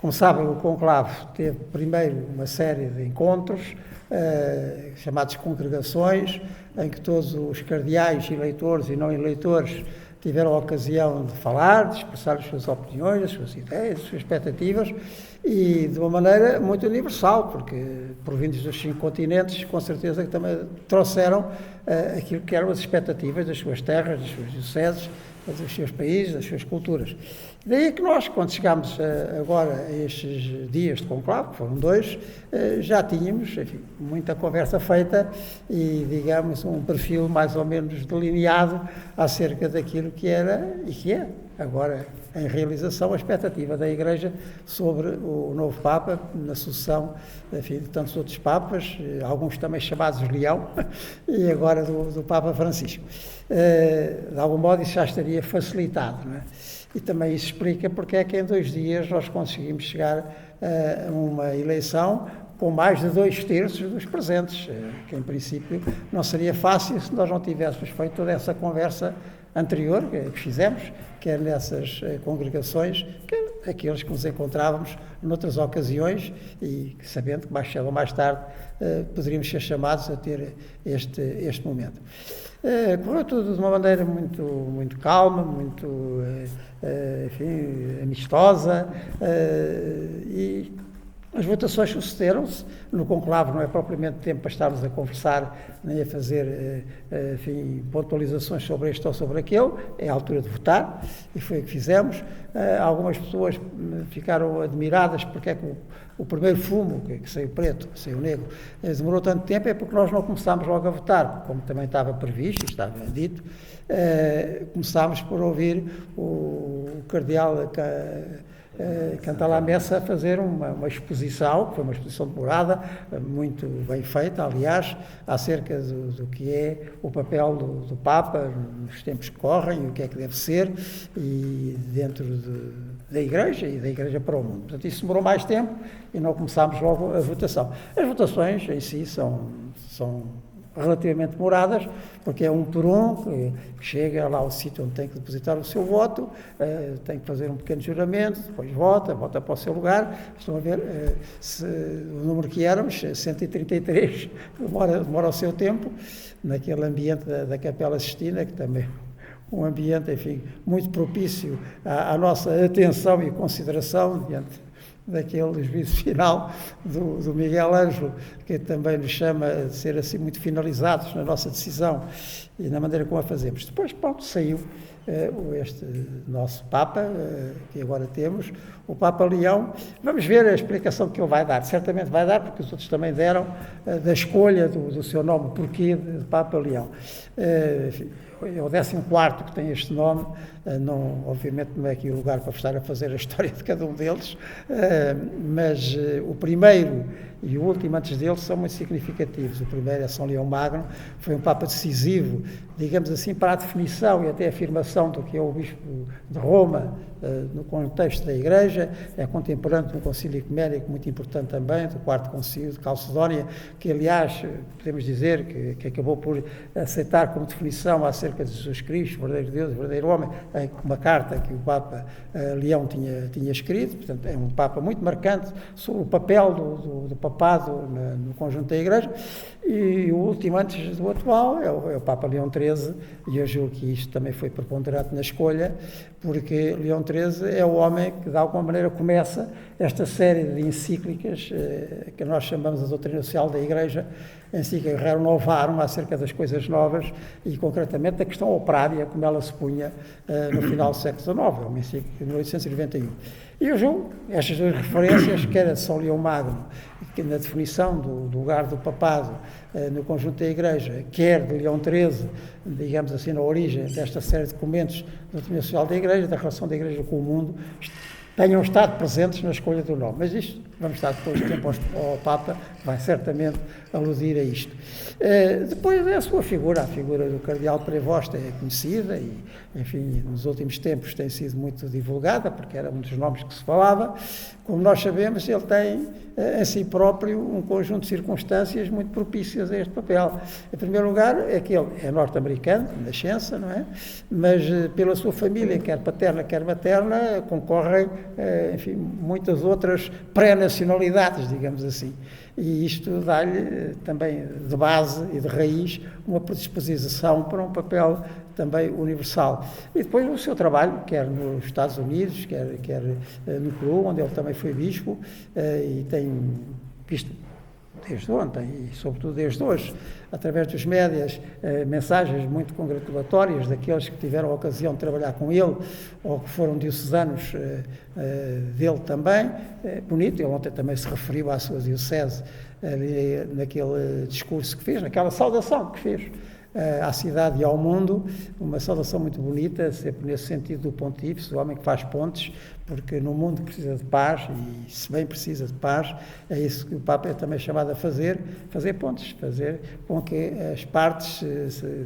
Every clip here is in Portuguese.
Como sabem, o conclave teve primeiro uma série de encontros, chamados congregações, em que todos os cardeais, eleitores e não eleitores, tiveram a ocasião de falar, de expressar as suas opiniões, as suas ideias, as suas expectativas, e de uma maneira muito universal, porque provindos dos 5 continentes, com certeza que também trouxeram aquilo que eram as expectativas das suas terras, das suas dioceses, dos seus países, das suas culturas. Daí que nós, quando chegámos agora a estes dias de conclave, que foram 2, já tínhamos, enfim, muita conversa feita e, digamos, um perfil mais ou menos delineado acerca daquilo que era e que é agora em realização a expectativa da Igreja sobre o novo Papa, na sucessão, enfim, de tantos outros Papas, alguns também chamados Leão, e agora do Papa Francisco. De algum modo isso já estaria facilitado, não é? E também isso explica porque é que em 2 dias nós conseguimos chegar a uma eleição com mais de 2/3 dos presentes, que em princípio não seria fácil se nós não tivéssemos feito toda essa conversa anterior que fizemos, quer nessas congregações, quer aqueles que nos encontrávamos noutras ocasiões e sabendo que mais cedo ou mais tarde poderíamos ser chamados a ter este momento. Correu tudo de uma maneira muito calma, muito, enfim, amistosa, e as votações sucederam-se. No conclave não é propriamente tempo para estarmos a conversar nem a fazer, enfim, pontualizações sobre este ou sobre aquele, é a altura de votar, e foi o que fizemos. Algumas pessoas ficaram admiradas porque é que o primeiro fumo, que saiu preto, saiu negro, demorou tanto tempo, é porque nós não começámos logo a votar, como também estava previsto, estava dito. Começámos por ouvir o cardeal cantar lá a messa, a fazer uma exposição, que foi uma exposição demorada, muito bem feita, aliás, acerca do que é o papel do Papa nos tempos que correm, o que é que deve ser, e dentro da Igreja e da Igreja para o mundo. Portanto, isso demorou mais tempo e não começámos logo a votação. As votações em si são relativamente demoradas, porque é um por um, que chega lá ao sítio onde tem que depositar o seu voto, tem que fazer um pequeno juramento, depois vota para o seu lugar. Estão a ver o número que éramos, 133, demora o seu tempo, naquele ambiente da Capela Sistina, que também um ambiente, enfim, muito propício à nossa atenção e consideração diante daquele juízo final do Miguel Ângelo, que também nos chama a ser assim muito finalizados na nossa decisão e na maneira como a fazemos. Depois, pronto, saiu este nosso Papa, que agora temos, o Papa Leão. Vamos ver a explicação que ele vai dar. Certamente vai dar, porque os outros também deram, da escolha do seu nome, porquê de Papa Leão. Enfim, é o 14º que tem este nome, obviamente não é aqui o lugar para estar a fazer a história de cada um deles, mas o primeiro e o último antes dele são muito significativos. O primeiro é São Leão Magno, foi um Papa decisivo, digamos assim, para a definição e até a afirmação do que é o Bispo de Roma no contexto da Igreja. É contemporâneo de um concílio ecuménico muito importante também, do 4º Concílio de Calcedónia, que aliás podemos dizer que acabou por aceitar como definição acerca de Jesus Cristo, verdadeiro Deus, verdadeiro homem, uma carta que o Papa Leão tinha escrito. Portanto, é um Papa muito marcante sobre o papel do papado no conjunto da Igreja. E o último antes do atual é o Papa Leão XIII, e eu julgo que isto também foi preponderante na escolha, porque Leão XIII é o homem que de alguma maneira começa esta série de encíclicas que nós chamamos a doutrina social da Igreja, encíclica Renovarum, acerca das coisas novas e concretamente da questão operária, como ela se punha no final do século XIX, uma encíclica de 1891. E eu julgo estas 2 referências, quer a de São Leão Magno, que na definição do lugar do papado no conjunto da Igreja, quer de Leão XIII, digamos assim, na origem desta série de documentos da doutrina social da Igreja, da relação da Igreja com o mundo, tenham estado presentes na escolha do nome. Mas isto vamos dar depois tempo ao Papa, vai certamente aludir a isto. Depois é a sua figura, a figura do Cardeal Prevost é conhecida e, enfim, nos últimos tempos tem sido muito divulgada, porque era um dos nomes que se falava. Como nós sabemos, ele tem em si próprio um conjunto de circunstâncias muito propícias a este papel. Em primeiro lugar, é que ele é norte-americano, de nascença, não é? Mas pela sua família, quer paterna, quer materna, concorrem, enfim, muitas outras pré-nacionalidades, digamos assim. E isto dá-lhe também de base e de raiz uma predisposição para um papel também universal. E depois o seu trabalho, quer nos Estados Unidos, quer no Peru, onde ele também foi bispo, e tem visto desde ontem e sobretudo desde hoje, através dos médias, mensagens muito congratulatórias daqueles que tiveram a ocasião de trabalhar com ele ou que foram diocesanos dele também. Bonito, ele ontem também se referiu à sua diocese ali, naquele discurso que fez, naquela saudação que fez à cidade e ao mundo, uma saudação muito bonita, sempre nesse sentido do pontífice, o homem que faz pontes, porque no mundo precisa de paz, e se bem precisa de paz, é isso que o Papa é também chamado a fazer pontes, fazer com que as partes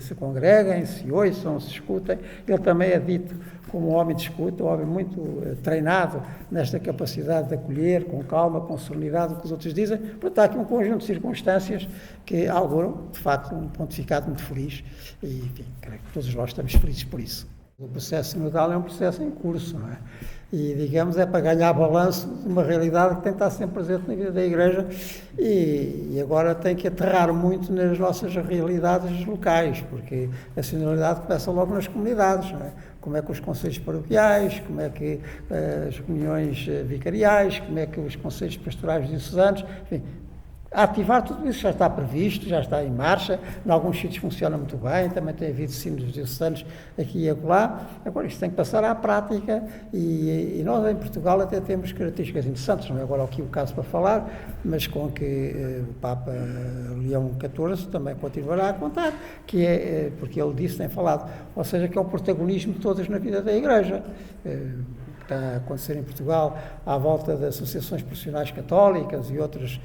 se congreguem, se ouçam, se escutem. Ele também é dito como um homem de escuta, um homem muito treinado nesta capacidade de acolher com calma, com serenidade o que os outros dizem. Portanto, há aqui um conjunto de circunstâncias que auguram, de facto, um pontificado muito feliz e, enfim, creio que todos nós estamos felizes por isso. O processo sinodal é um processo em curso, não é? E, digamos, é para ganhar balanço de uma realidade que tem que estar sempre presente na vida da Igreja e agora tem que aterrar muito nas nossas realidades locais, porque a sinodalidade começa logo nas comunidades, não é? Como é que os conselhos paroquiais, como é que as reuniões vicariais, como é que os conselhos pastorais diocesanos, enfim, a ativar tudo isso já está previsto, já está em marcha, em alguns sítios funciona muito bem, também tem havido sínodos diocesanos aqui e acolá. Agora isto tem que passar à prática e nós em Portugal até temos características interessantes, não é agora aqui o caso para falar, mas com que o Papa Leão XIV também continuará a contar, que é, porque ele disse, tem falado, ou seja, que é o protagonismo de todas na vida da Igreja. Está a acontecer em Portugal à volta de associações profissionais católicas e outras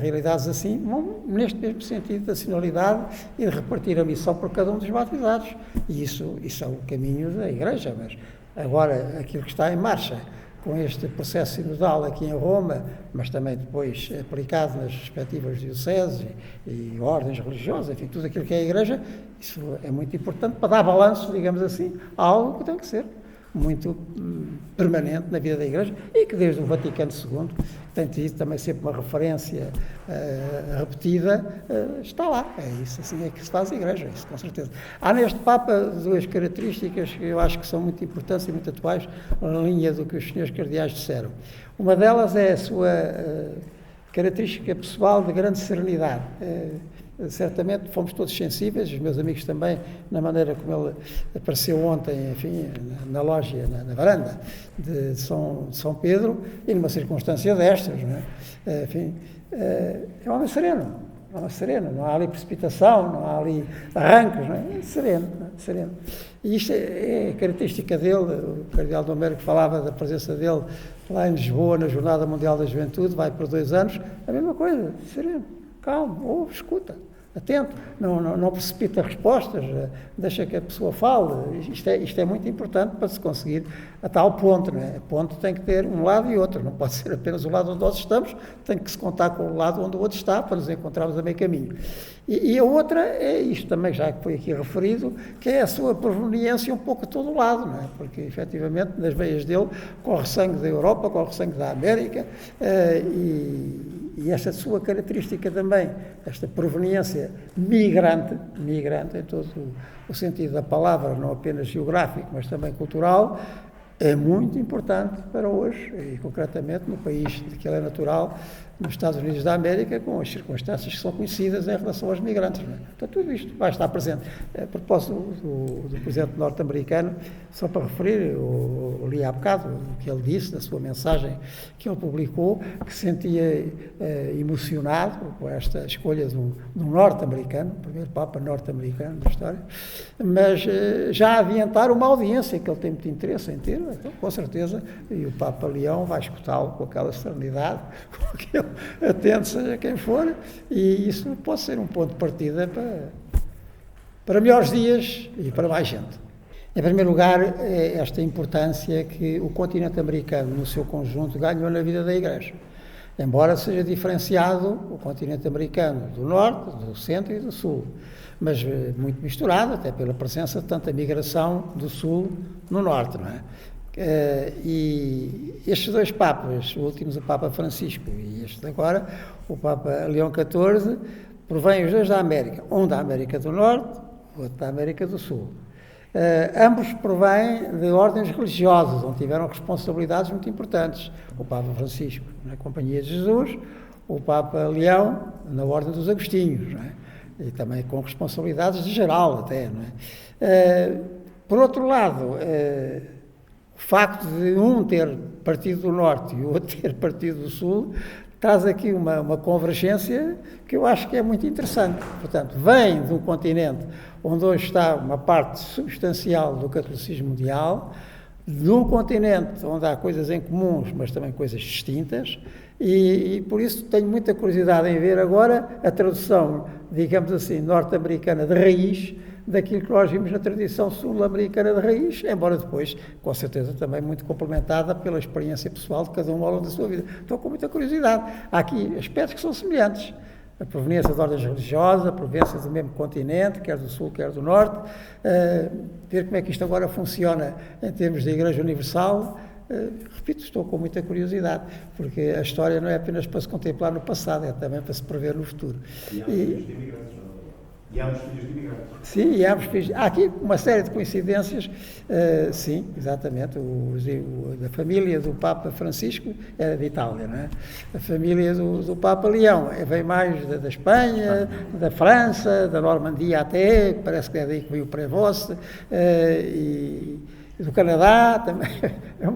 realidades assim, vão neste mesmo sentido da sinodalidade e de repartir a missão por cada um dos batizados. E isso é o caminho da Igreja, mas agora aquilo que está em marcha com este processo sinodal aqui em Roma, mas também depois aplicado nas respectivas dioceses e ordens religiosas, enfim, tudo aquilo que é a Igreja, isso é muito importante para dar balanço, digamos assim, a algo que tem que ser muito permanente na vida da Igreja e que desde o Vaticano II tem tido também sempre uma referência repetida, está lá. É isso, assim é que se faz a Igreja, isso com certeza. Há neste Papa duas características que eu acho que são muito importantes e muito atuais na linha do que os senhores cardeais disseram. Uma delas é a sua característica pessoal de grande serenidade. Certamente fomos todos sensíveis, os meus amigos também, na maneira como ele apareceu ontem, enfim, na loja, na varanda de São Pedro, e numa circunstância destas, não é? Enfim, é um homem sereno, não há ali precipitação, não há ali arrancos, não é? Sereno. E isto é característica dele, o cardeal Dom Mero que falava da presença dele lá em Lisboa, na Jornada Mundial da Juventude, vai por 2 anos, a mesma coisa, sereno. Calmo, ouve, escuta, atento, não precipita respostas, deixa que a pessoa fale. Isto é muito importante para se conseguir a tal ponto, não é? A ponto tem que ter um lado e outro, não pode ser apenas o lado onde nós estamos, tem que se contar com o lado onde o outro está para nos encontrarmos a meio caminho. E a outra é isto também, já que foi aqui referido, que é a sua proveniência um pouco a todo lado, não é? Porque, efetivamente, nas veias dele corre sangue da Europa, corre sangue da América, e esta sua característica também, esta proveniência migrante em todo o sentido da palavra, não apenas geográfico, mas também cultural, é muito importante para hoje, e concretamente no país de que ele é natural, nos Estados Unidos da América, com as circunstâncias que são conhecidas em relação aos migrantes. Não é? Então, tudo isto vai estar presente. A propósito do presidente norte-americano, só para referir, eu li há bocado o que ele disse, na sua mensagem que ele publicou, que se sentia emocionado com esta escolha de um norte-americano, o primeiro Papa norte-americano da história, mas já adiantar uma audiência que ele tem muito interesse em ter, então, com certeza, e o Papa Leão vai escutá-lo com aquela serenidade, com aquele atento, seja quem for, e isso pode ser um ponto de partida para melhores dias e para mais gente. Em primeiro lugar, é esta importância que o continente americano, no seu conjunto, ganhou na vida da Igreja. Embora seja diferenciado o continente americano do norte, do centro e do sul, mas muito misturado, até pela presença de tanta migração do sul no norte, não é? E estes dois papas, o último o Papa Francisco e este agora, o Papa Leão XIV, provêm os dois da América, um da América do Norte, o outro da América do Sul. Ambos provêm de ordens religiosas, onde tiveram responsabilidades muito importantes. O Papa Francisco na Companhia de Jesus, o Papa Leão na Ordem dos Agostinhos, não é? E também com responsabilidades de geral até. Não é? Por outro lado, o facto de um ter partido do Norte e o outro ter partido do Sul traz aqui uma convergência que eu acho que é muito interessante. Portanto, vem de um continente onde hoje está uma parte substancial do catolicismo mundial, de um continente onde há coisas em comuns, mas também coisas distintas, e por isso tenho muita curiosidade em ver agora a tradução, digamos assim, norte-americana de raiz, daquilo que nós vimos na tradição sul-americana de raiz, embora depois, com certeza, também muito complementada pela experiência pessoal de cada um ao longo da sua vida. Estou com muita curiosidade. Há aqui aspectos que são semelhantes. A proveniência de ordens religiosas, a proveniência do mesmo continente, quer do sul, quer do norte, ver como é que isto agora funciona em termos de Igreja Universal. Repito, estou com muita curiosidade, porque a história não é apenas para se contemplar no passado, é também para se prever no futuro. E há uns filhos de imigrantes. Sim, e há uns filhos. Há aqui uma série de coincidências, sim, exatamente. A família do Papa Francisco era de Itália, não é? A família do Papa Leão vem mais da Espanha, da França, da Normandia até, parece que é daí que veio o Prévost, e do Canadá também.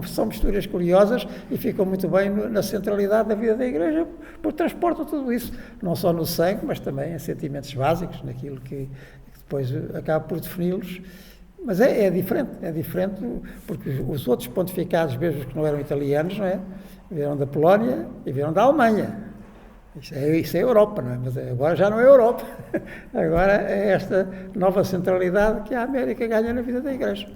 São misturas curiosas e ficam muito bem na centralidade da vida da Igreja, porque transportam tudo isso, não só no sangue, mas também em sentimentos básicos, naquilo que depois acaba por defini-los. Mas é diferente, porque os outros pontificados, mesmo que não eram italianos, não é? Vieram da Polónia e vieram da Alemanha. Isso é Europa, não é? Mas agora já não é Europa. Agora é esta nova centralidade que a América ganha na vida da Igreja.